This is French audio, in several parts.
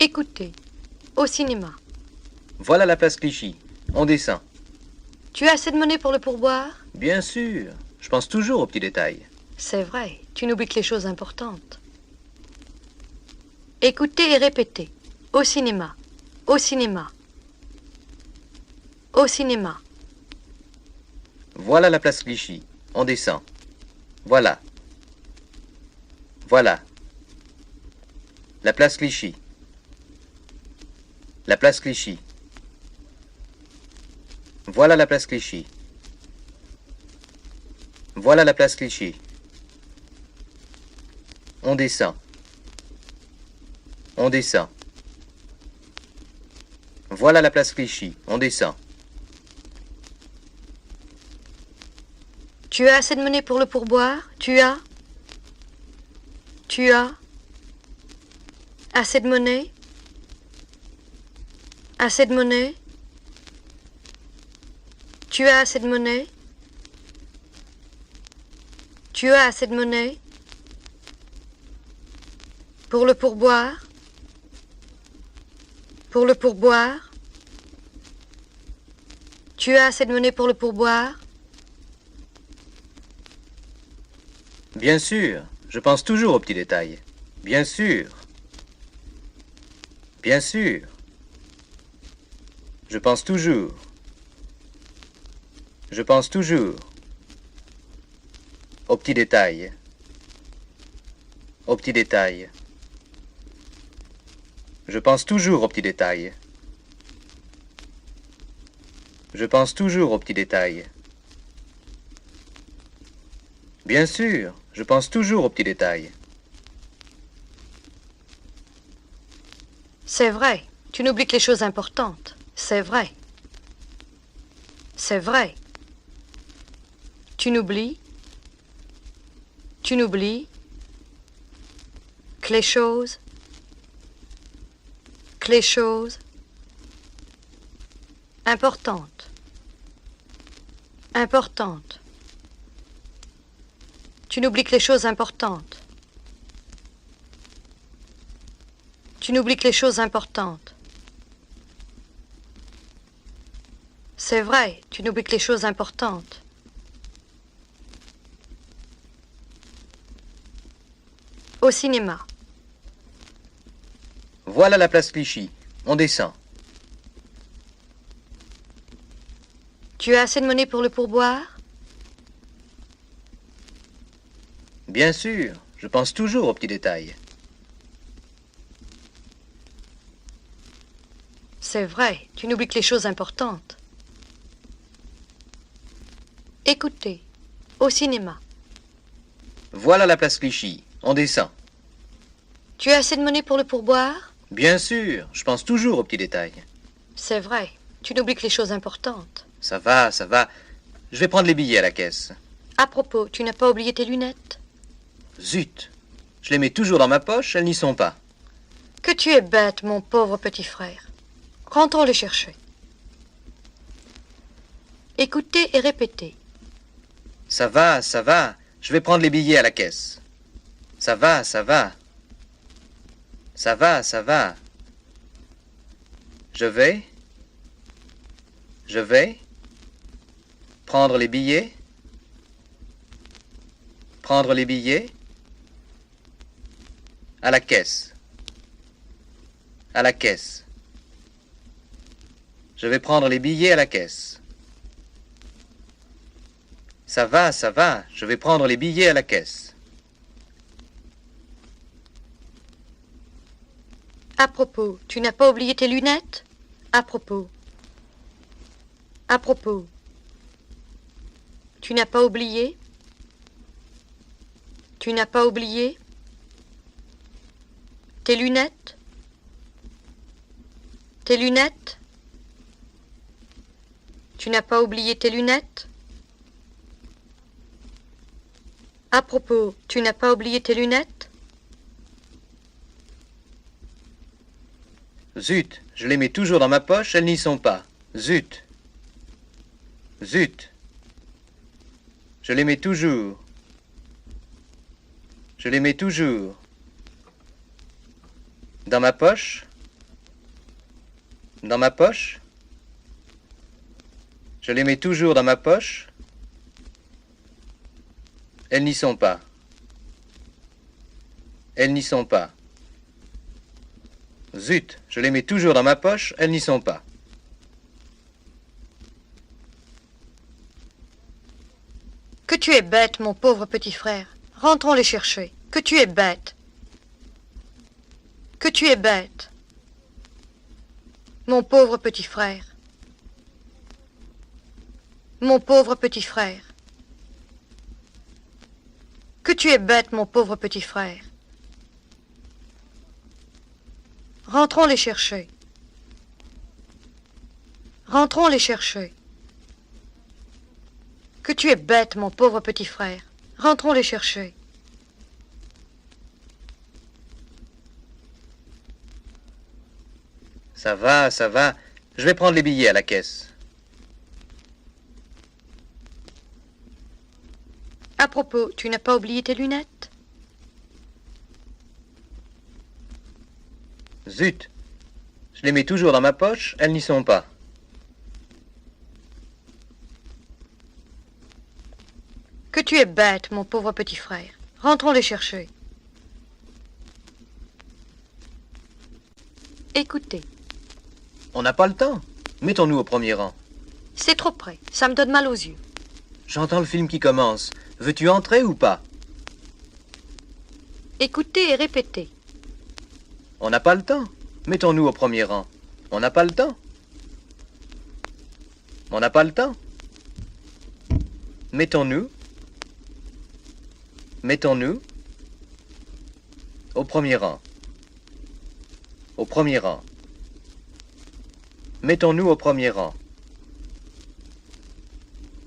Écoutez. Au cinéma. Voilà la place Clichy. On descend. Tu as assez de monnaie pour le pourboire? Bien sûr. Je pense toujours aux petits détails. C'est vrai. Tu n'oublies que les choses importantes. Écoutez et répétez. Au cinéma. Au cinéma. Au cinéma. Voilà la place Clichy. On descend. Voilà. Voilà. La place Clichy. La place Clichy. Voilà la place Clichy. Voilà la place Clichy. On descend. On descend. Voilà la place Clichy. On descend. Tu as assez de monnaie pour le pourboire? Tu as assez de monnaie? Assez de monnaie? Tu as assez de monnaie? Tu as assez de monnaie? Pour le pourboire? Pour le pourboire? Tu as assez de monnaie pour le pourboire? Bien sûr. Je pense toujours aux petits détails. Bien sûr. Bien sûr. Je pense toujours. Je pense toujours. Aux petits détails. Aux petits détails. Je pense toujours aux petits détails. Je pense toujours aux petits détails. Bien sûr, je pense toujours aux petits détails. C'est vrai. Tu n'oublies que les choses importantes. C'est vrai. C'est vrai. Tu n'oublies que les choses importantes. Importantes. Tu n'oublies que les choses importantes. Tu n'oublies que les choses importantes. C'est vrai, tu n'oublies que les choses importantes. Au cinéma. Voilà la place Clichy. On descend. Tu as assez de monnaie pour le pourboire? Bien sûr, je pense toujours aux petits détails. C'est vrai, tu n'oublies que les choses importantes. Écoutez. Au cinéma. Voilà la place Clichy. On descend. Tu as assez de monnaie pour le pourboire? Bien sûr, je pense toujours aux petits détails. C'est vrai, tu n'oublies que les choses importantes. Ça va, ça va. Je vais prendre les billets à la caisse. À propos, tu n'as pas oublié tes lunettes? Zut. Je les mets toujours dans ma poche, elles n'y sont pas. Que tu es bête, mon pauvre petit frère. Rentrons les chercher. Écoutez et répétez. Ça va, ça va. Je vais prendre les billets à la caisse. Ça va, ça va. Ça va, ça va. Je vais prendre les billets. Prendre les billets à la caisse. À la caisse. Je vais prendre les billets à la caisse. Ça va, ça va. Je vais prendre les billets à la caisse. À propos, tu n'as pas oublié tes lunettes? À propos. À propos. Tu n'as pas oublié? Tu n'as pas oublié? Tes lunettes? Tes lunettes? Tu n'as pas oublié tes lunettes? À propos, tu n'as pas oublié tes lunettes? Zut, je les mets toujours dans ma poche, elles n'y sont pas. Zut. Zut. Je les mets toujours. Je les mets toujours. Dans ma poche? Dans ma poche? Je les mets toujours dans ma poche? Elles n'y sont pas. Elles n'y sont pas. Zut, je les mets toujours dans ma poche, elles n'y sont pas. Que tu es bête, mon pauvre petit frère. Rentrons les chercher. Que tu es bête. Que tu es bête. Mon pauvre petit frère. Mon pauvre petit frère. Que tu es bête, mon pauvre petit frère. Rentrons les chercher. Rentrons les chercher. Que tu es bête, mon pauvre petit frère. Rentrons les chercher. Ça va, ça va. Je vais prendre les billets à la caisse. À propos, tu n'as pas oublié tes lunettes? Zut, je les mets toujours dans ma poche, elles n'y sont pas. Que tu es bête, mon pauvre petit frère. Rentrons les chercher. Écoutez, On n'a pas le temps. Mettons-nous au premier rang. c'est trop près. Ça me donne mal aux yeux. J'entends le film qui commence. Veux-tu entrer ou pas? Écoutez et répétez. On n'a pas le temps. Mettons-nous au premier rang. On n'a pas le temps. On n'a pas le temps. Mettons-nous. Mettons-nous au premier rang. Au premier rang. Mettons-nous au premier rang.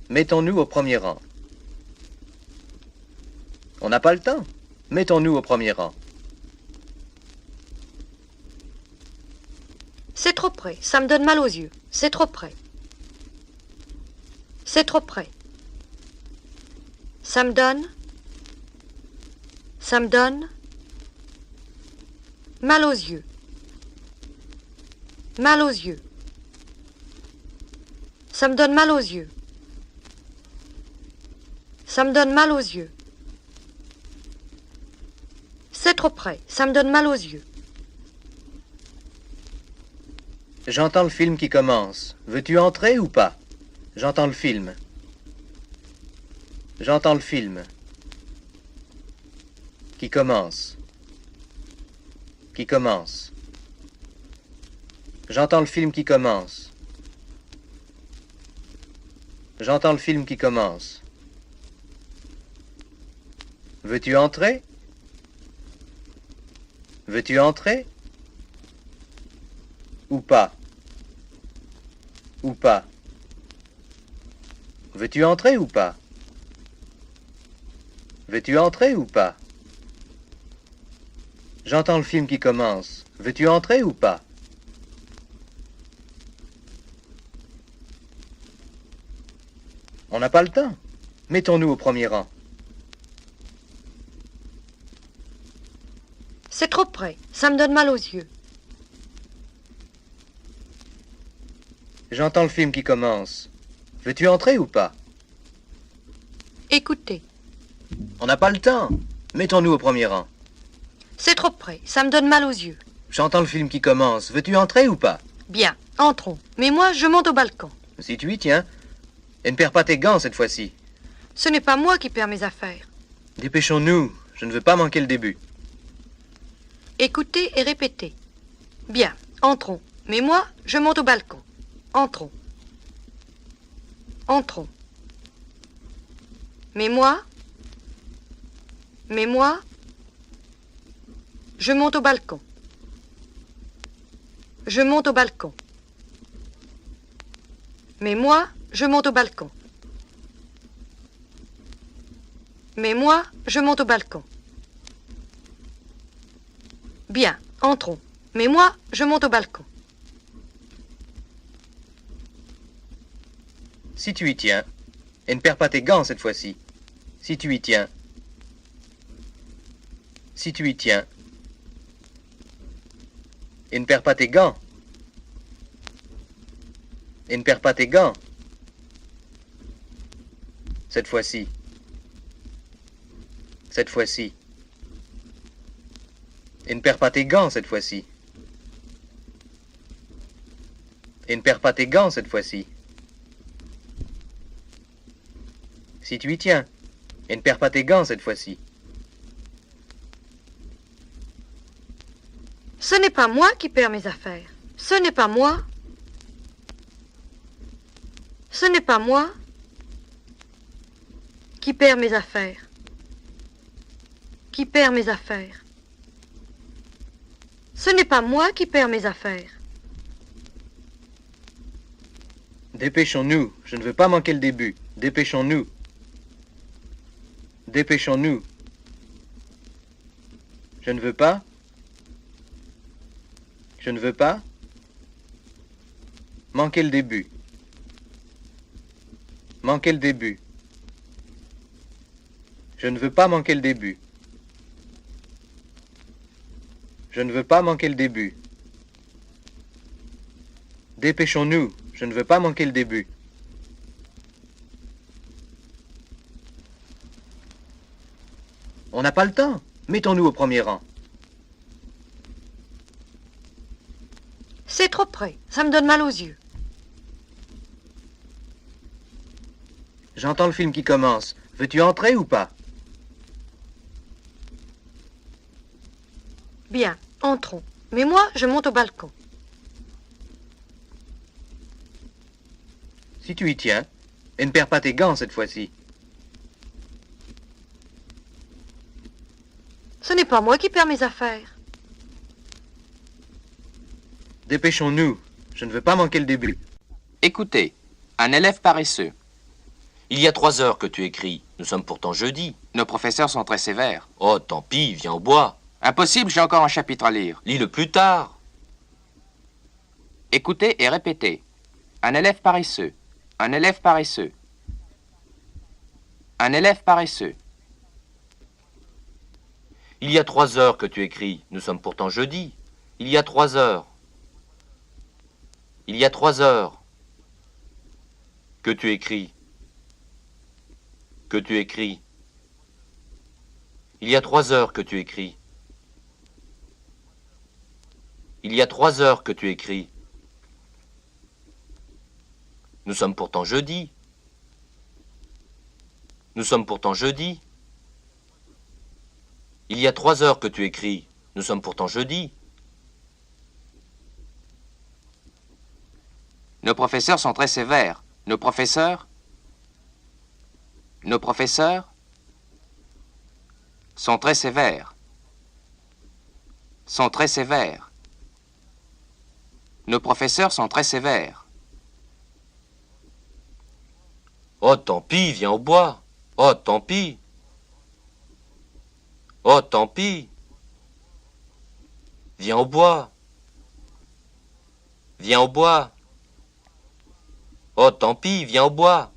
Mettons-nous au premier rang. On n'a pas le temps. Mettons-nous au premier rang. C'est trop près. Ça me donne mal aux yeux. C'est trop près. C'est trop près. Ça me donne. Ça me donne. Mal aux yeux. Mal aux yeux. Ça me donne mal aux yeux. Ça me donne mal aux yeux. C'est trop près. Ça me donne mal aux yeux. J'entends le film qui commence. Veux-tu entrer ou pas? J'entends le film. J'entends le film. Qui commence. Qui commence. J'entends le film qui commence. J'entends le film qui commence. Veux-tu entrer? Veux-tu entrer? Ou pas? Ou pas? Veux-tu entrer ou pas? Veux-tu entrer ou pas? J'entends le film qui commence. Veux-tu entrer ou pas? On n'a pas le temps. Mettons-nous au premier rang. C'est trop près. Ça me donne mal aux yeux. J'entends le film qui commence. Veux-tu entrer ou pas? Écoutez. On n'a pas le temps. Mettons-nous au premier rang. C'est trop près. Ça me donne mal aux yeux. J'entends le film qui commence. Veux-tu entrer ou pas? Bien. Entrons. Mais moi, je monte au balcon. Si tu y tiens. Et ne perds pas tes gants cette fois-ci. Ce n'est pas moi qui perds mes affaires. Dépêchons-nous. Je ne veux pas manquer le début. Écoutez et répétez. Bien. Entrons. Mais moi, je monte au balcon. Entrons. Entrons. Mais moi, je monte au balcon. Je monte au balcon. Mais moi, je monte au balcon. Mais moi, je monte au balcon. Bien, entrons. Mais moi, je monte au balcon. Si tu y tiens. Et ne perds pas tes gants cette fois-ci. Si tu y tiens. Si tu y tiens. Et ne perds pas tes gants. Et ne perds pas tes gants. Cette fois-ci. Cette fois-ci. Et ne perds pas tes gants cette fois-ci. Et ne perds pas tes gants cette fois-ci. Si tu y tiens. Et ne perds pas tes gants cette fois-ci. Ce n'est pas moi qui perds mes affaires. Ce n'est pas moi. Ce n'est pas moi qui perds mes affaires. Qui perd mes affaires. Ce n'est pas moi qui perds mes affaires. Dépêchons-nous, je ne veux pas manquer le début. Dépêchons-nous. Dépêchons-nous. Je ne veux pas. Je ne veux pas manquer le début. Manquer le début. Je ne veux pas manquer le début. Je ne veux pas manquer le début. Dépêchons-nous, je ne veux pas manquer le début. On n'a pas le temps. Mettons-nous au premier rang. C'est trop près. Ça me donne mal aux yeux. J'entends le film qui commence. Veux-tu entrer ou pas? Bien, entrons. Mais moi, je monte au balcon. Si tu y tiens, et ne perds pas tes gants cette fois-ci. Ce n'est pas moi qui perds mes affaires. Dépêchons-nous, je ne veux pas manquer le début. Écoutez, un élève paresseux. Il y a 3 heures que tu écris. Nous sommes pourtant jeudi. Nos professeurs sont très sévères. Oh, tant pis, viens au bois. Impossible, j'ai encore un chapitre à lire. Lis-le plus tard. Écoutez et répétez. Un élève paresseux. Un élève paresseux. Un élève paresseux. Il y a 3 heures que tu écris. Nous sommes pourtant jeudi. Il y a 3 heures. Il y a 3 heures que tu écris. Que tu écris. Il y a 3 heures que tu écris. Il y a 3 heures que tu écris. Nous sommes pourtant jeudi. Nous sommes pourtant jeudi. Il y a 3 heures que tu écris. Nous sommes pourtant jeudi. Nos professeurs sont très sévères. Nos professeurs sont très sévères. Sont très sévères. Nos professeurs sont très sévères. Oh, tant pis, viens au bois. Oh, tant pis. Oh, tant pis. Viens au bois. Viens au bois. Oh, tant pis, viens au bois.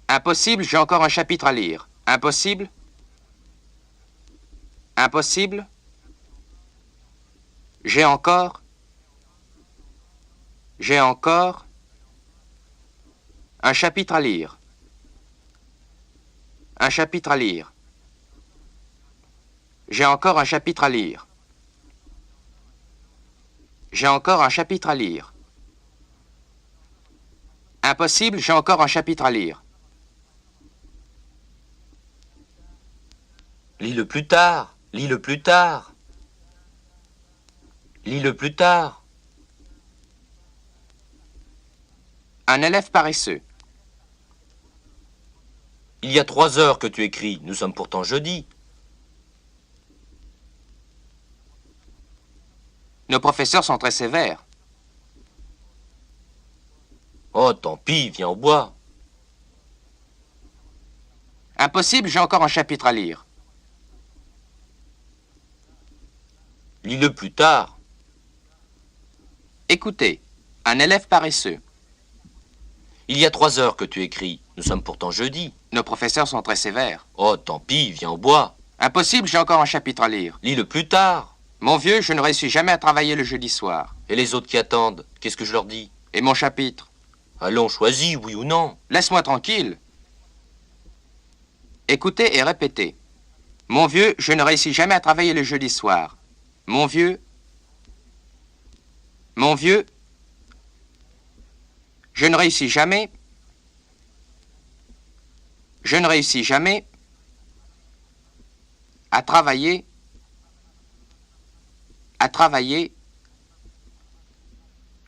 Impossible, j'ai encore un chapitre à lire. Impossible. Impossible. J'ai encore un chapitre à lire. Un chapitre à lire. J'ai encore un chapitre à lire. J'ai encore un chapitre à lire. Impossible, j'ai encore un chapitre à lire. Lis-le plus tard. Lis-le plus tard. Lis-le plus tard. Un élève paresseux. Il y a 3 heures que tu écris. Nous sommes pourtant jeudi. Nos professeurs sont très sévères. Oh, tant pis, viens au bois. Impossible, j'ai encore un chapitre à lire. Lis-le plus tard. Écoutez, un élève paresseux. Il y a 3 heures que tu écris. Nous sommes pourtant jeudi. Nos professeurs sont très sévères. Oh, tant pis, viens au bois. Impossible, j'ai encore un chapitre à lire. Lis-le plus tard. Mon vieux, je ne réussis jamais à travailler le jeudi soir. Et les autres qui attendent, qu'est-ce que je leur dis? Et mon chapitre? Allons, choisis, oui ou non. Laisse-moi tranquille. Écoutez et répétez. Mon vieux, je ne réussis jamais à travailler le jeudi soir. Mon vieux, je ne réussis jamais à travailler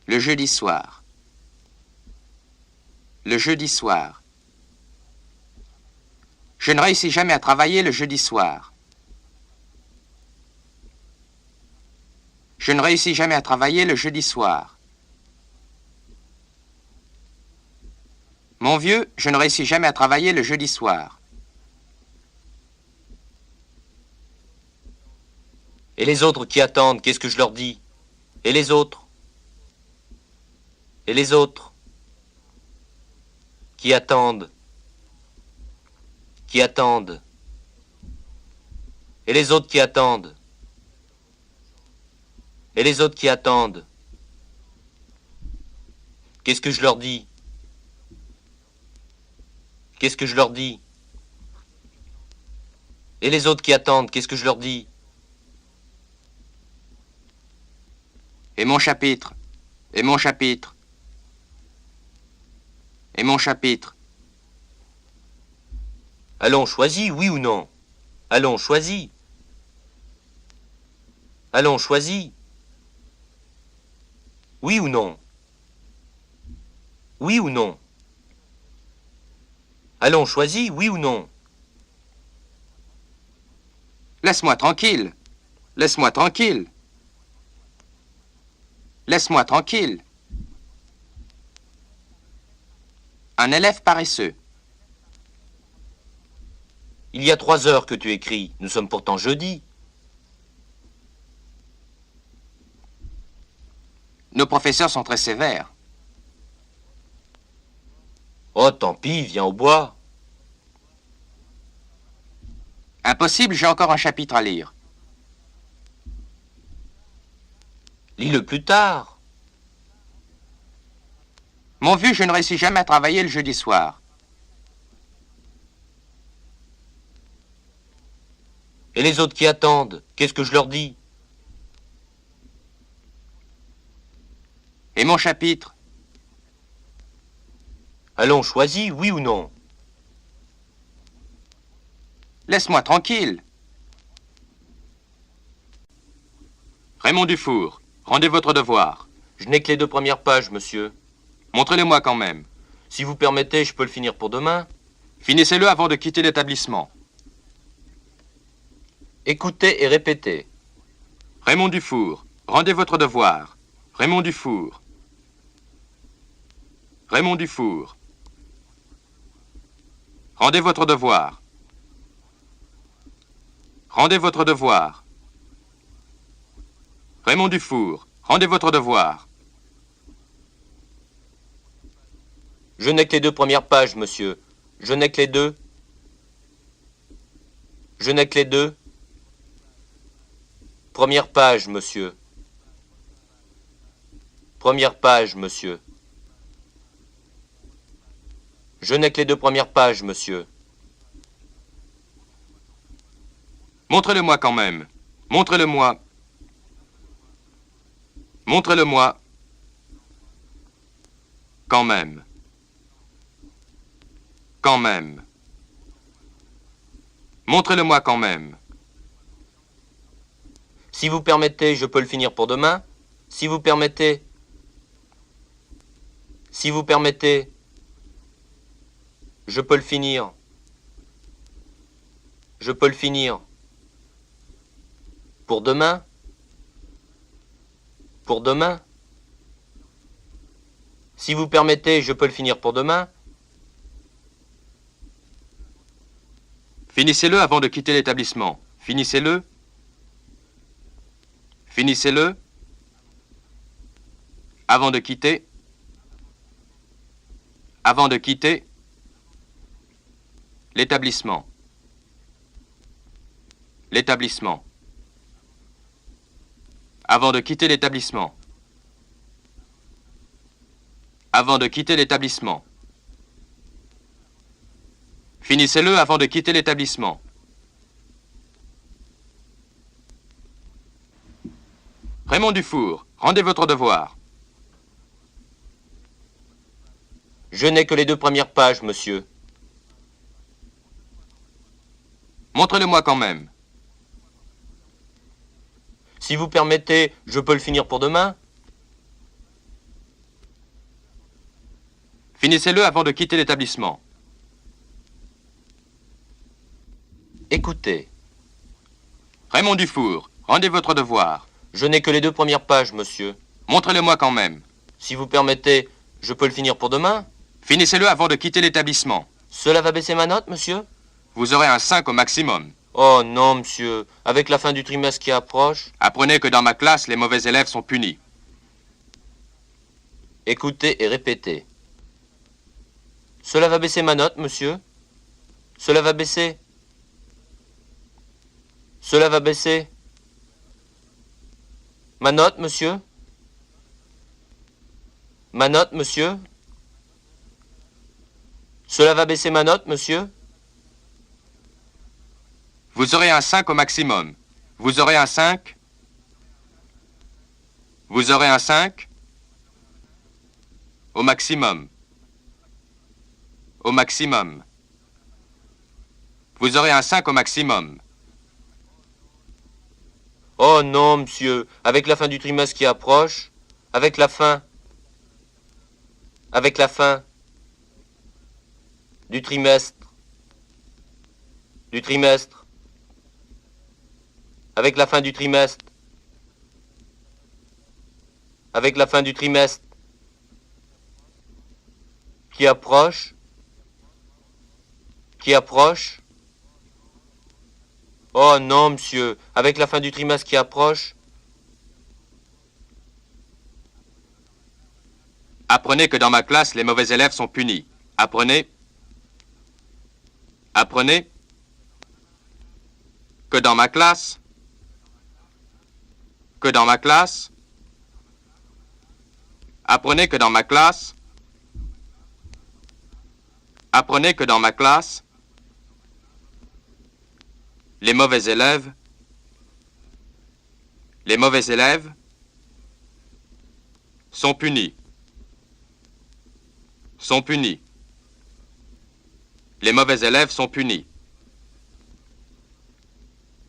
le jeudi soir. Le jeudi soir. Je ne réussis jamais à travailler le jeudi soir. Je ne réussis jamais à travailler le jeudi soir. Mon vieux, je ne réussis jamais à travailler le jeudi soir. Et les autres qui attendent, qu'est-ce que je leur dis? Et les autres? Et les autres? Qui attendent? Qui attendent? Et les autres qui attendent? Et les autres qui attendent? Qu'est-ce que je leur dis? Qu'est-ce que je leur dis? Et les autres qui attendent, qu'est-ce que je leur dis? Et mon chapitre? Et mon chapitre? Et mon chapitre? Allons, choisis, oui ou non? Allons, choisis. Allons, choisis. Oui ou non? Oui ou non? Allons, choisis, oui ou non? Laisse-moi tranquille. Laisse-moi tranquille. Laisse-moi tranquille. Un élève paresseux. Il y a 3 heures que tu écris. Nous sommes pourtant jeudi. Nos professeurs sont très sévères. Oh, tant pis, viens au bois. Impossible, j'ai encore un chapitre à lire. Lis-le plus tard. Mon vieux, je ne réussis jamais à travailler le jeudi soir. Et les autres qui attendent, qu'est-ce que je leur dis? Et mon chapitre? Allons, choisis, oui ou non? Laisse-moi tranquille. Raymond Dufour, rendez votre devoir. Je n'ai que les 2 premières pages, monsieur. Montrez-les-moi quand même. Si vous permettez, je peux le finir pour demain. Finissez-le avant de quitter l'établissement. Écoutez et répétez. Raymond Dufour, rendez votre devoir. Raymond Dufour. Raymond Dufour. Rendez votre devoir. Rendez votre devoir. Raymond Dufour, rendez votre devoir. Je n'ai que les 2 premières pages, monsieur. Je n'ai que les 2. Je n'ai que les 2. Première page, monsieur. Première page, monsieur. Je n'ai que les 2 premières pages, monsieur. Montrez-le-moi quand même. Montrez-le-moi. Montrez-le-moi. Quand même. Quand même. Montrez-le-moi quand même. Si vous permettez, je peux le finir pour demain. Si vous permettez. Si vous permettez. Je peux le finir. Je peux le finir. Pour demain? Pour demain? Si vous permettez, je peux le finir pour demain? Finissez-le avant de quitter l'établissement. Finissez-le. Finissez-le. Avant de quitter. Avant de quitter. L'établissement. L'établissement. Avant de quitter l'établissement. Avant de quitter l'établissement. Finissez-le avant de quitter l'établissement. Raymond Dufour, rendez votre devoir. Je n'ai que les 2 premières pages, monsieur. Montrez-le-moi quand même. Si vous permettez, je peux le finir pour demain? Finissez-le avant de quitter l'établissement. Écoutez, Raymond Dufour, rendez votre devoir. je n'ai que les 2 premières pages, monsieur. Montrez-le-moi quand même. Si vous permettez, je peux le finir pour demain? Finissez-le avant de quitter l'établissement. Cela va baisser ma note, monsieur? Vous aurez un 5 au maximum. Oh non, monsieur. Avec la fin du trimestre qui approche. Apprenez que dans ma classe, les mauvais élèves sont punis. Écoutez et répétez. Cela va baisser ma note, monsieur? Cela va baisser? Cela va baisser? Ma note, monsieur? Ma note, monsieur? Cela va baisser ma note, monsieur? Vous aurez un 5 au maximum. Vous aurez un 5? Vous aurez un 5? Au maximum. Au maximum. Vous aurez un 5 au maximum. Oh non, monsieur. Avec la fin du trimestre qui approche. Avec la fin. Avec la fin. Du trimestre. Du trimestre. Avec la fin du trimestre. Avec la fin du trimestre. Qui approche. Qui approche. Oh non, monsieur. Avec la fin du trimestre qui approche. Apprenez que dans ma classe, les mauvais élèves sont punis. Apprenez. Apprenez. Que dans ma classe. Que dans ma classe. Apprenez que dans ma classe. Apprenez que dans ma classe. Les mauvais élèves sont punis. Sont punis. Les mauvais élèves sont punis.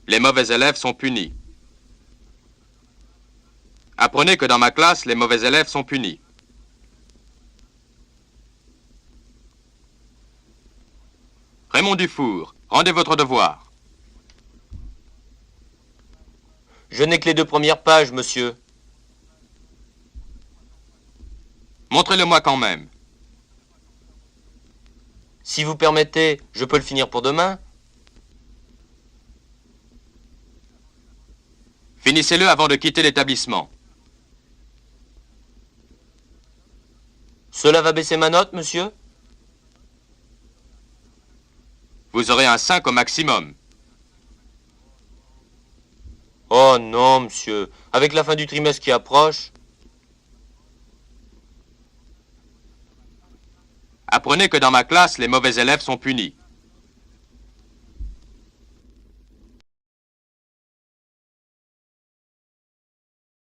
Les mauvais élèves sont punis. Apprenez que dans ma classe, les mauvais élèves sont punis. Raymond Dufour, rendez votre devoir. Je n'ai que les 2 premières pages, monsieur. Montrez-le-moi quand même. Si vous permettez, je peux le finir pour demain? Finissez-le avant de quitter l'établissement. Cela va baisser ma note, monsieur? Vous aurez un 5 au maximum. Oh non, monsieur. Avec la fin du trimestre qui approche. Apprenez que dans ma classe, les mauvais élèves sont punis.